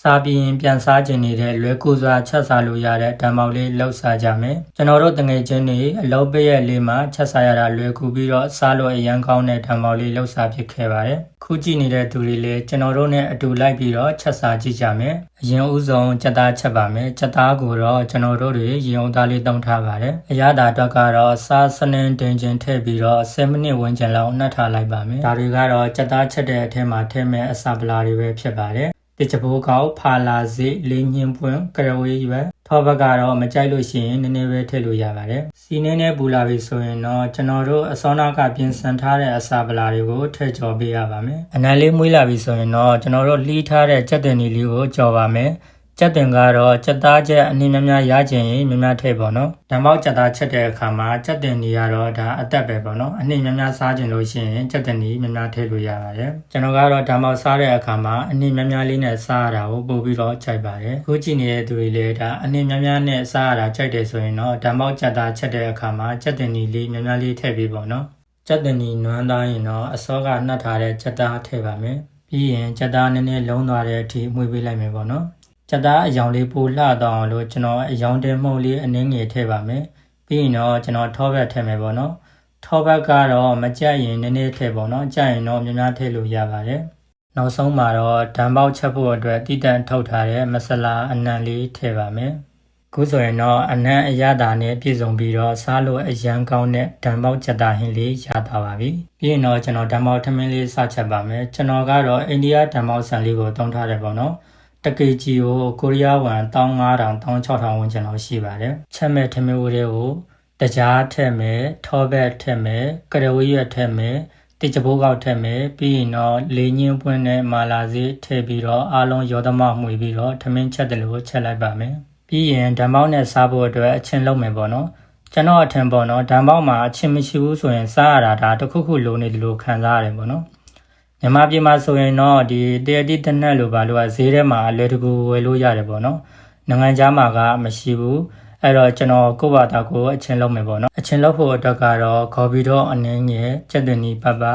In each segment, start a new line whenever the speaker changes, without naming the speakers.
စားပြီးရင်ပြန်စားခြင်းနေတဲ့လွယ်ကူစွာချက်စားလို့ရတဲ့ဓာတ်ပေါက်လေးလှုပ်စားကြမယ်ကျွန်တော်တို့တငယ်ချင်းတွေအလုပ်ပေးရလေးမှာချက်စားရတာလွယ်ကူပြီးတော့စားလို့အရန်ကောင်းတဲ့ဓာတ်ပေါက်လေးလှုပ်စားဖြစ်ခဲ့ပါတယ်ခုကြည့်နေတဲ့သူတွေလည်းကျွန်တော်တို့နဲ့အတူလိုက်ပြီးတော့ချက်စားကြည့်ကြမယ်အရင်ဦးဆုံးချက်သားချက်ပါမယ်ချက်သားကိုတော့ကျွန်တော်တို့တွေရေုံသားလေးတုံးထားပါတယ်အရသာအတွက်ကတော့စားစနင်းတင်ချင်းထည့်ပြီးတော့10မိနစ်ဝန်းကျင်လောက်နှက်ထားလိုက်ပါမယ်ဒါတွေကတော့ချက်သားချက်တဲ့အထက်မှာထည့်မဲ့အစာပလာတွေပဲဖြစ်ပါတယ်တချပိုးကောက်ဖာလာစေးလေးညင်းပွင့်ကရဝေးရွယ်ထောဘက်ကတော့မကြိုက်လို့ရှိရင်နည်းနည်းပဲထည့်လို့ရပါတယ်စီနင်းနဲ့ပူလာပြီဆိုရင်တော့ကျွန်တော်တို့အစောနာကပြင်ဆင်ထားတဲ့အစာပလာတွေကိုထည့်ကြော်ပေးရပါမယ်အနံလေးမွေးလာပြီဆိုရင်တော့ကျွန်တော်တို့လှီးထားတဲ့ကြက်တင်လေးကိုကြော်ပါမယ်ကြက်တင်ကတော့ကြက်သားချက်အနည်းများရခြင်းရင်များထည့်ပေါ့နော်ဓာတ်ပေါက်ကြက်သားချက်တဲ့အခါမှာကြက်တင်ကြီးကတော့ဒါအသက်ပဲပေါ့နော်အနည်းများစားခြင်းလို့ရှိရင်ကြက်တင်ကြီးများထည့်လို့ရပါတယ်ကျွန်တော်ကတော့ဓာတ်ပေါက်စားတဲ့အခါမှာအနည်းများလေးနဲ့စားရတာကိုပို့ပြီးတော့ကြိုက်ပါတယ်ခုကြည့်နေတဲ့သူတွေလည်းဒါအနည်းများနဲ့စားရတာကြိုက်တယ်ဆိုရင်တော့ဓာတ်ပေါက်ကြက်သားချက်တဲ့အခါမှာကြက်တင်ကြီးလေးများလေးထည့်ပြီးပေါ့နော်ကြက်တင်ကြီးနွမ်းသားရင်တော့အစောကနှက်ထားတဲ့ကြက်သားထည့်ပါမယ်ပြီးရင်ကြက်သားနည်းနည်းလုံးသွားတဲ့အထိမှုေးပေးလိုက်မယ်ပေါ့နော်ချက်သားအယောင်လေးပိုလှတော့အောင်လို့ကျွန်တော်အယောင်တင်မှုန့်လေးအနည်းငယ်ထည့်ပါမယ်ပြီးရင်တော့ကျွန်တော်ထောဘက်ထည့်မယ်ပေါ့နော်ထောဘက်ကတော့မကြက်ရင်နည်းနည်းထည့်ပေါ့နော်ကြက်ရင်တော့များထည့်လို့ရပါတယ်နောက်ဆုံးမှာတော့ဓာတ်ပေါက်ချက်ဖို့အတွက်တိတန့်ထုတ်ထားတဲ့မဆလာအနံလေးထည့်ပါမယ်ခုဆိုရင်တော့အနံအရသာနဲ့ပြည့်စုံပြီးတော့စားလို့အရန်ကောင်းတဲ့ဓာတ်ပေါက်ချက်သားဟင်းလေးရသွားပါပြီပြီးရင်တော့ကျွန်တော်ဓာတ်ပေါက်ထမင်းလေးစချက်ပါမယ်ကျွန်တော်ကတော့အိန္ဒိယဓာတ်ပေါက်ဆန်လေးကိုသုံးထားတယ်ပေါ့နော်တကေကြီးကိုကိုရီးယားဝမ်15000 16000ဝန်းကျင်လောက်ရှိပါတယ်ချက်မဲ့ထမင်းဦးတွေကိုတကြားထည့်မယ်ထောဘက်ထည့်မယ်ကရဝေးရွက်ထည့်မယ်တချပိုးကောက်ထည့်မယ်ပြီးရင်တော့လေးညင်းပွင့်နဲ့မာလာစေးထည့်ပြီးတော့အားလုံးရောသမမှုပြီးတော့ထမင်းချက်တယ်လို့ချက်လိုက်ပါမယ်ပြီးရင်ဓာတ်ပေါက်နဲ့စားဖို့အတွက်အချင်းလုပ်မယ်ပေါ့နော်ကျွန်တော်အထင်ပေါ့နော်ဓာတ်ပေါက်မှာအချင်းမရှိဘူးဆိုရင်စားရတာဒါတစ်ခုခုလိုနေတယ်လို့ခံစားရတယ်ပေါ့နော်မြန်မာပြည်မှာဆိုရင်တော့ဒီတရတိတနက်လိုပါလို့ဈေးထဲမှာအလွယ်တကူဝယ်လို့ရတယ်ပေါ့နော်နိုင်ငံခြားမှာကမရှိဘူးအဲ့တော့ကျွန်တော်ကိုယ့်ဘာသာကိုအချင်းလုပ်မယ်ပေါ့နော်အချင်းလုပ်ဖို့အတွက်ကတော့ခေါ်ပြီးတော့အနည်းငယ်ကြက်တင်နီပတ်ပါ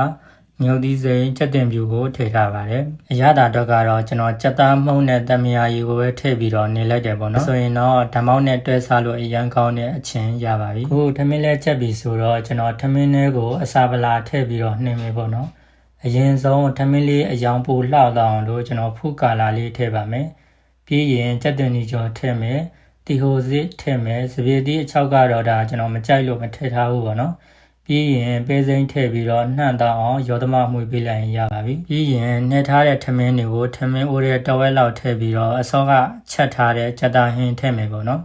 မြုပ်သီးစိမ်းကြက်တင်ပြူကိုထည့်ထားပါတယ်အရသာအတွက်ကတော့ကျွန်တော်ကြက်သားမှုန့်နဲ့တမယာရီကိုပဲထည့်ပြီးတော့နေလိုက်တယ်ပေါ့နော်ဆိုရင်တော့ဓာတ်ပေါက်နဲ့တွဲစားလို့အရန်ကောင်းတဲ့အချင်းရပါပြီခုထမင်းလဲချက်ပြီဆိုတော့ကျွန်တော်ထမင်းလေးကိုအစာပလာထည့်ပြီးတော့နှင်းမယ်ပေါ့နော်အရင်ဆုံးထမင်းလေးအယောင်ပိုလှတော့အောင်လို့ကျွန်တော်ဖုကာလာလေးထည့်ပါမယ်ပြီးရင်ကြက်တင်နီကျော်ထည့်မယ်တီဟိုစစ်ထည့်မယ်စပီတီအချောက်ကတော့ဒါကျွန်တော်မကြိုက်လို့မထည့်ထားဘူးပေါ့နော်ပြီးရင်ပဲစိမ်းထည့်ပြီးတော့နှံ့တော့အောင်ရောသမမှုပေးလိုက်ရင်ရပါပြီပြီးရင်နှက်ထားတဲ့ထမင်းတွေကိုထမင်းအိုးရဲ့တဝက်လောက်ထည့်ပြီးတော့အစောကချက်ထားတဲ့ကြက်သားဟင်းထည့်မယ်ပေါ့နော်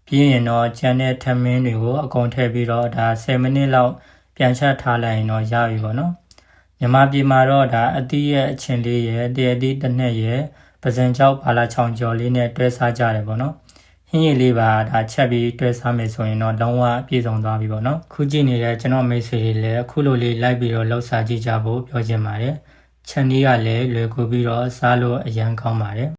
ပြီးရင်တော့ကျန်တဲ့ထမင်းတွေကိုအကုန်ထည့်ပြီးတော့ဒါ10မိနစ်လောက်ပြန်ချက်ထားလိုက်ရင်တော့ရပြီပေါ့နော်မြန်မာပြည်မှာတော့ဒါအသီးရဲ့အချင်းလေးရဲ့တရသီးတစ်နှစ်ရဲ့ပဇင်ချောက်ဘာလာချောင်ကျော်လေးနဲ့တွဲစားကြတယ်ပေါ့နော်ဟင်းရည်လေးပါဒါချက်ပြီးတွဲစားမယ်ဆိုရင်တော့လုံးဝပြည့်စုံသွားပြီပေါ့နော်ခုကြည့်နေတဲ့ကျွန်တော်မိတ်ဆွေတွေလည်းအခုလိုလေးလိုက်ပြီးတော့လှုပ်ရှားကြည့်ကြဖို့ပြောချင်ပါတယ်ချက်နည်းကလည်းလွယ်ကူပြီးတော့စားလို့အရန်ကောင်းပါတယ်